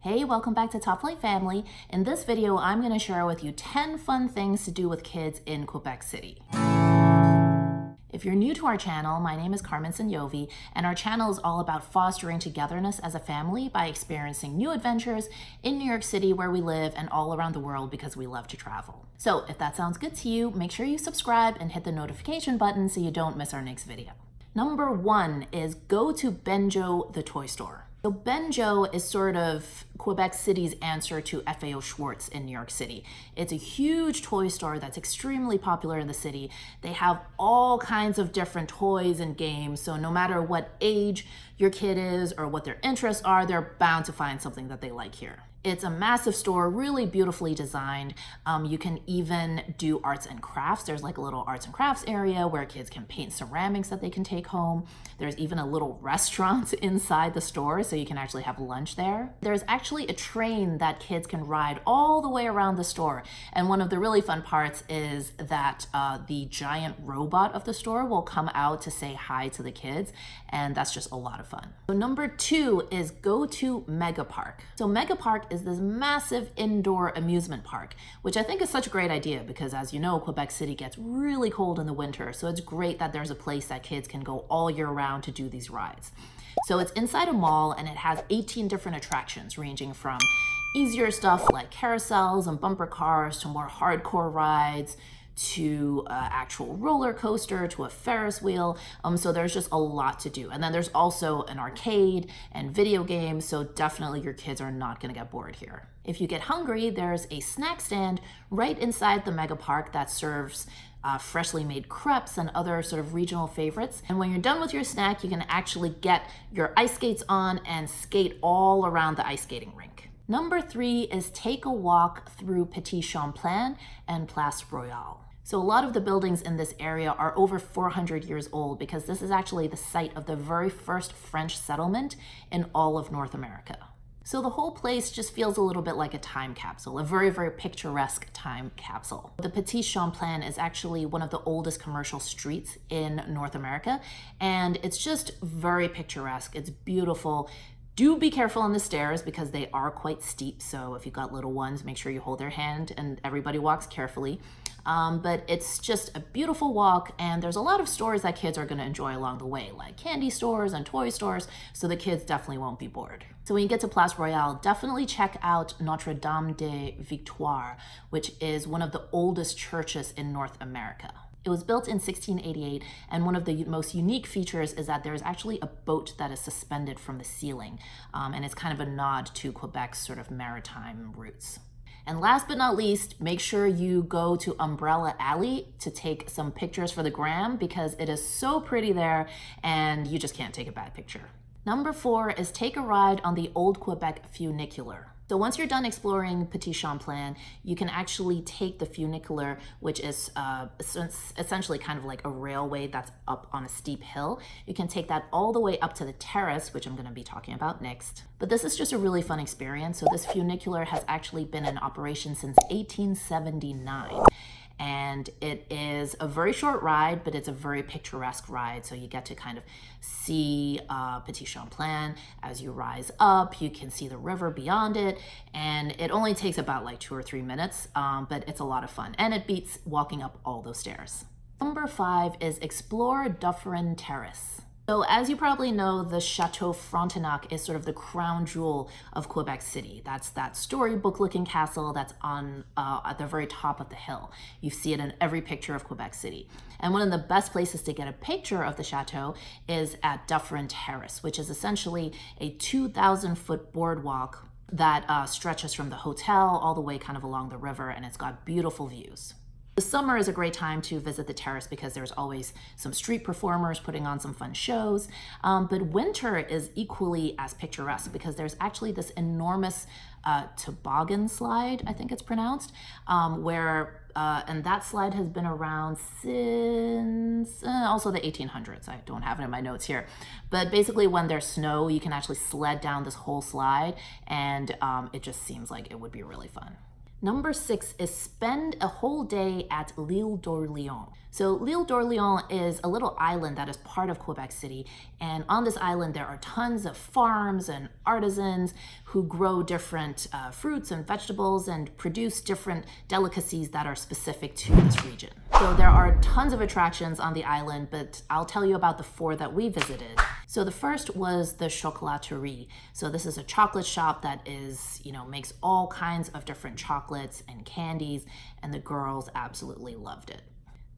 Hey, welcome back to Top Flight Family. In this video, I'm going to share with you 10 fun things to do with kids in Quebec City. If you're new to our channel, my name is Carmen Sanyovi, and our channel is all about fostering togetherness as a family by experiencing new adventures in New York City where we live and all around the world because we love to travel. So if that sounds good to you, make sure you subscribe and hit the notification button so you don't miss our next video. Number 1 is go to Benjo, the toy store. So Benjo is sort of Quebec City's answer to FAO Schwartz in New York City. It's a huge toy store that's extremely popular in the city. They have all kinds of different toys and games, so no matter what age your kid is or what their interests are, they're bound to find something that they like here. It's a massive store, really beautifully designed. You can even do arts and crafts. There's like a little arts and crafts area where kids can paint ceramics that they can take home. There's even a little restaurant inside the store, so you can actually have lunch there. There's actually a train that kids can ride all the way around the store. And one of the really fun parts is that the giant robot of the store will come out to say hi to the kids, and that's just a lot of fun. So number 2 is go to Mega Park. So Mega Park is this massive indoor amusement park, which I think is such a great idea because, as you know, Quebec City gets really cold in the winter, so it's great that there's a place that kids can go all year round to do these rides. So it's inside a mall and it has 18 different attractions ranging from easier stuff like carousels and bumper cars to more hardcore rides to an actual roller coaster, to a Ferris wheel. So there's just a lot to do. And then there's also an arcade and video games, so definitely your kids are not gonna get bored here. If you get hungry, there's a snack stand right inside the Mega Park that serves freshly made crepes and other sort of regional favorites. And when you're done with your snack, you can actually get your ice skates on and skate all around the ice skating rink. Number 3 is take a walk through Petit Champlain and Place Royale. So a lot of the buildings in this area are over 400 years old because this is actually the site of the very first French settlement in all of North America. So the whole place just feels a little bit like a time capsule, a very, very picturesque time capsule. The Petit Champlain is actually one of the oldest commercial streets in North America, and it's just very picturesque. It's beautiful. Do be careful on the stairs because they are quite steep, so if you've got little ones, make sure you hold their hand and everybody walks carefully. But it's just a beautiful walk, and there's a lot of stores that kids are going to enjoy along the way, like candy stores and toy stores, so the kids definitely won't be bored. So when you get to Place Royale, definitely check out Notre-Dame-des-Victoires, which is one of the oldest churches in North America. It was built in 1688, and one of the most unique features is that there's actually a boat that is suspended from the ceiling, and it's kind of a nod to Quebec's sort of maritime roots. And last but not least, make sure you go to Umbrella Alley to take some pictures for the gram because it is so pretty there and you just can't take a bad picture. Number 4 is take a ride on the Old Quebec Funiculuar. So once you're done exploring Petit Champlain, you can actually take the funicular, which is essentially kind of like a railway that's up on a steep hill. You can take that all the way up to the terrace, which I'm going to be talking about next. But this is just a really fun experience. So this funicular has actually been in operation since 1879. And it is a very short ride, but it's a very picturesque ride. So you get to kind of see Petit Champlain as you rise up. You can see the river beyond it, and it only takes about like 2 or 3 minutes, but it's a lot of fun. And it beats walking up all those stairs. Number 5 is explore Dufferin Terrace. So as you probably know, the Chateau Frontenac is sort of the crown jewel of Quebec City. That's that storybook-looking castle that's on at the very top of the hill. You see it in every picture of Quebec City. And one of the best places to get a picture of the chateau is at Dufferin Terrace, which is essentially a 2,000-foot boardwalk that stretches from the hotel all the way kind of along the river, and it's got beautiful views. The summer is a great time to visit the terrace because there's always some street performers putting on some fun shows. But winter is equally as picturesque because there's actually this enormous toboggan slide, I think it's pronounced, and that slide has been around since also the 1800s. I don't have it in my notes here. But basically when there's snow, you can actually sled down this whole slide, and it just seems like it would be really fun. Number 6 is spend a whole day at Lille Doorlyon. So Lille Doorlyon is a little island that is part of Quebec City. And on this island, there are tons of farms and artisans who grow different fruits and vegetables and produce different delicacies that are specific to this region. So there are tons of attractions on the island, but I'll tell you about the 4 that we visited. So the first was the Choclaterie. So this is a chocolate shop that is, makes all kinds of different chocolates and candies, and the girls absolutely loved it.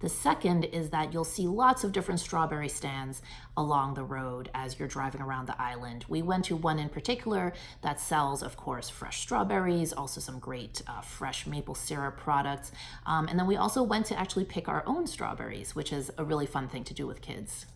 The second is that you'll see lots of different strawberry stands along the road as you're driving around the island. We went to one in particular that sells, of course, fresh strawberries, also some great fresh maple syrup products. And then we also went to actually pick our own strawberries, which is a really fun thing to do with kids.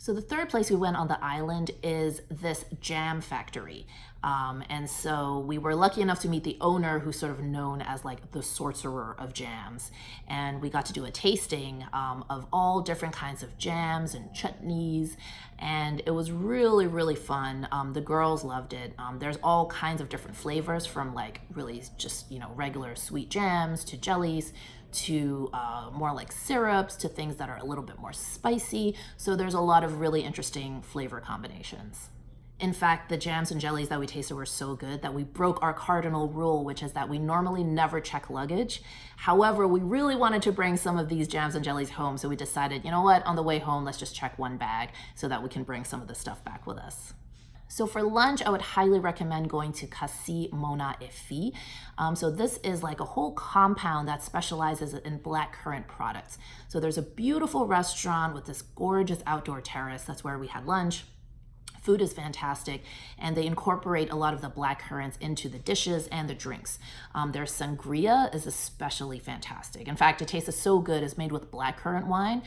So the third place we went on the island is this jam factory. And so we were lucky enough to meet the owner, who's sort of known as like the sorcerer of jams. And we got to do a tasting of all different kinds of jams and chutneys. And it was really, really fun. The girls loved it. There's all kinds of different flavors, from like really just, regular sweet jams to jellies, to more like syrups, to things that are a little bit more spicy. So there's a lot of really interesting flavor combinations. In fact, the jams and jellies that we tasted were so good that we broke our cardinal rule, which is that we normally never check luggage. However, we really wanted to bring some of these jams and jellies home, so we decided, you know what, on the way home, let's just check one bag so that we can bring some of the stuff back with us. So for lunch, I would highly recommend going to Cassis, Monna et Filles. So this is like a whole compound that specializes in blackcurrant products. So there's a beautiful restaurant with this gorgeous outdoor terrace. That's where we had lunch. Food is fantastic, and they incorporate a lot of the blackcurrants into the dishes and the drinks. Their sangria is especially fantastic. In fact, it tastes so good. It's made with blackcurrant wine.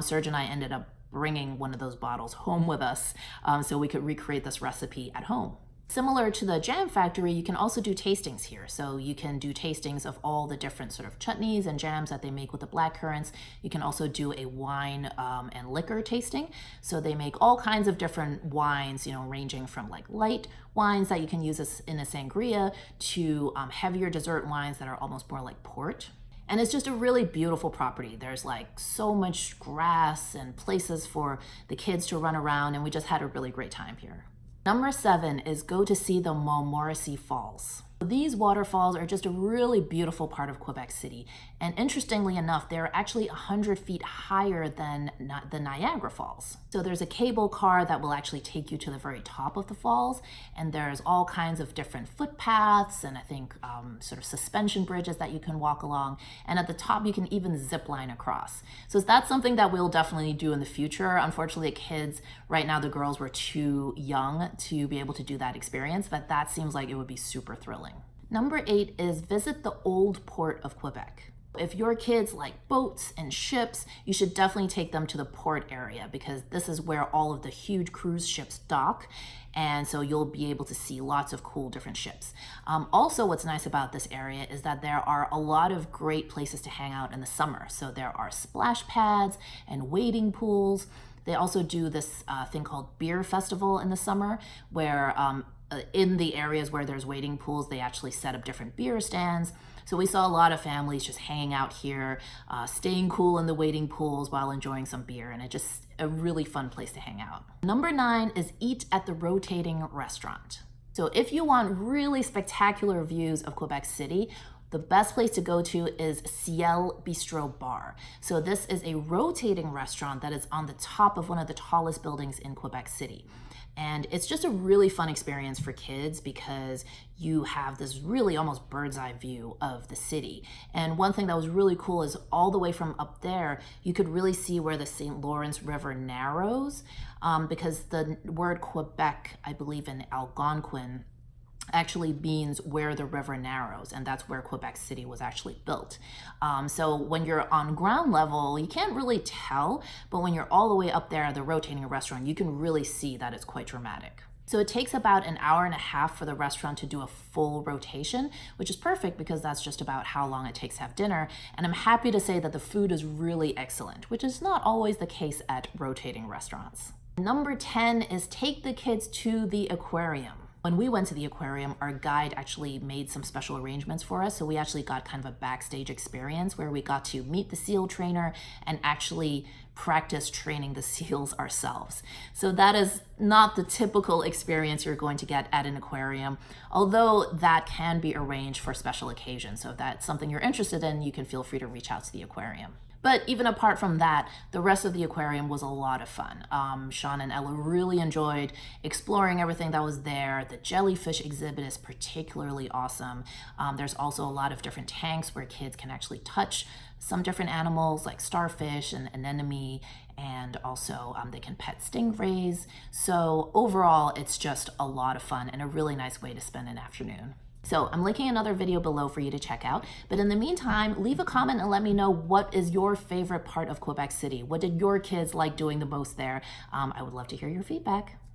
Serge and I ended up bringing one of those bottles home with us so we could recreate this recipe at home. Similar to the jam factory, you can also do tastings here. So you can do tastings of all the different sort of chutneys and jams that they make with the blackcurrants. You can also do a wine and liquor tasting. So they make all kinds of different wines, ranging from like light wines that you can use in a sangria to heavier dessert wines that are almost more like port. And it's just a really beautiful property. There's like so much grass and places for the kids to run around, and we just had a really great time here. Number 7 is go to see the Montmorency Falls. These waterfalls are just a really beautiful part of Quebec City. And interestingly enough, they're actually 100 feet higher than the Niagara Falls. So there's a cable car that will actually take you to the very top of the falls. And there's all kinds of different footpaths and I think sort of suspension bridges that you can walk along. And at the top, you can even zip line across. So that's something that we'll definitely do in the future. Unfortunately, the kids, right now, the girls were too young to be able to do that experience, but that seems like it would be super thrilling. Number 8 is visit the Old Port of Quebec. If your kids like boats and ships, you should definitely take them to the port area because this is where all of the huge cruise ships dock. And so you'll be able to see lots of cool different ships. Also, what's nice about this area is that there are a lot of great places to hang out in the summer. So there are splash pads and wading pools. They also do this thing called Beer Festival in the summer where in the areas where there's wading pools, they actually set up different beer stands. So we saw a lot of families just hanging out here, staying cool in the wading pools while enjoying some beer, and it's just a really fun place to hang out. Number 9 is eat at the rotating restaurant. So if you want really spectacular views of Quebec City, the best place to go to is Ciel Bistro Bar. So this is a rotating restaurant that is on the top of one of the tallest buildings in Quebec City. And it's just a really fun experience for kids because you have this really almost bird's eye view of the city. And one thing that was really cool is all the way from up there, you could really see where the St. Lawrence River narrows because the word Quebec, I believe in Algonquin, actually means where the river narrows, and that's where Quebec City was actually built. So when you're on ground level, you can't really tell, but when you're all the way up there at the rotating restaurant, you can really see that it's quite dramatic. So it takes about an hour and a half for the restaurant to do a full rotation, which is perfect because that's just about how long it takes to have dinner. And I'm happy to say that the food is really excellent, which is not always the case at rotating restaurants. Number 10 is take the kids to the aquarium. When we went to the aquarium, our guide actually made some special arrangements for us. So we actually got kind of a backstage experience where we got to meet the seal trainer and actually practice training the seals ourselves. So that is not the typical experience you're going to get at an aquarium, although that can be arranged for special occasions. So if that's something you're interested in, you can feel free to reach out to the aquarium. But even apart from that, the rest of the aquarium was a lot of fun. Sean and Ella really enjoyed exploring everything that was there. The jellyfish exhibit is particularly awesome. There's also a lot of different tanks where kids can actually touch some different animals like starfish and anemone, and also they can pet stingrays. So overall, it's just a lot of fun and a really nice way to spend an afternoon. So I'm linking another video below for you to check out. But in the meantime, leave a comment and let me know what is your favorite part of Quebec City. What did your kids like doing the most there? I would love to hear your feedback.